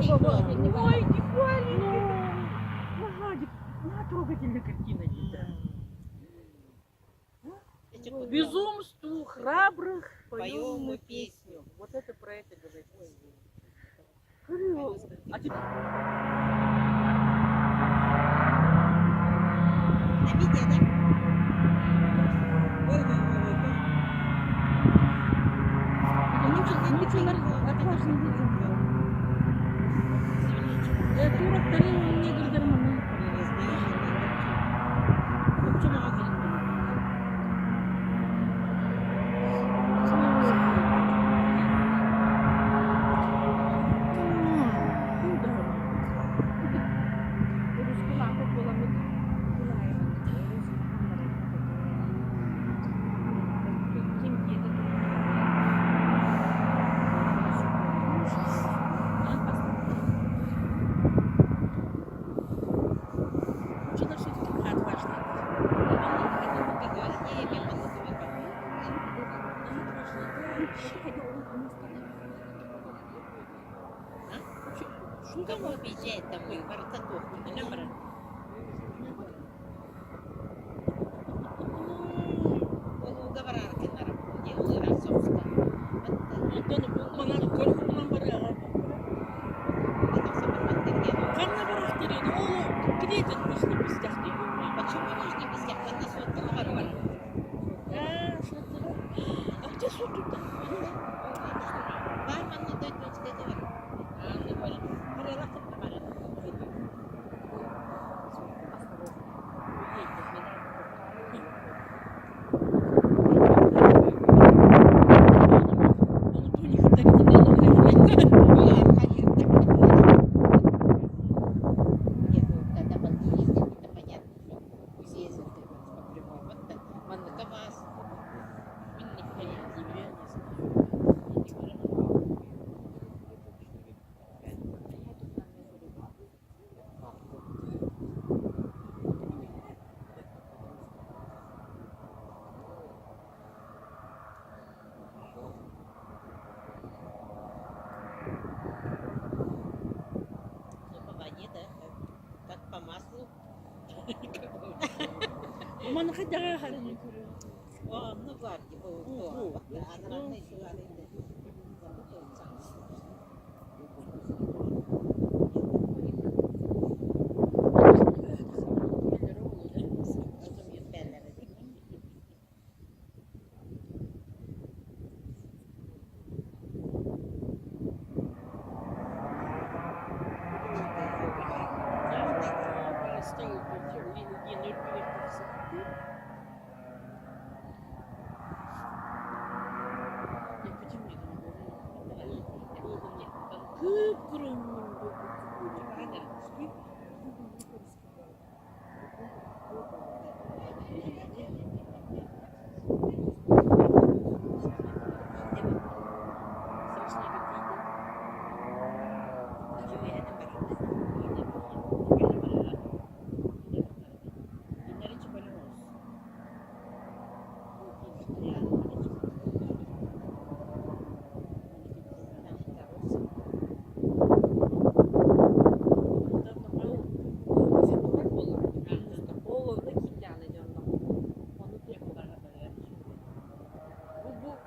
Ой, Дикуаль! Ага, трогательная картина, да. Безумству храбрых поем мы песню. Вот это про это говорит. А теперь... На видео, да? Отважный видео. Турок тарелку не гардерманы. Кому объезжает домой? Ворототовки, да, брат? Уговорарки на работе, Лырасовска. Почему нужно без всех? Это суд договора. А где суд тут? Бармен не дает ночь договора. Mana kadar halini Oh, no guardi,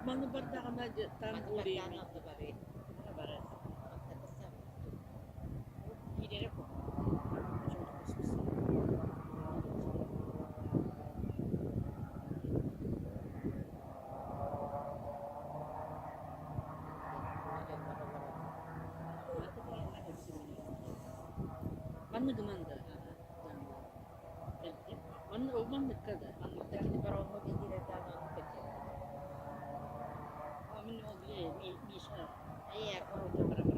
Mana bardağına tam oraya. Mana gimana? Mana kada? Iya, aku coba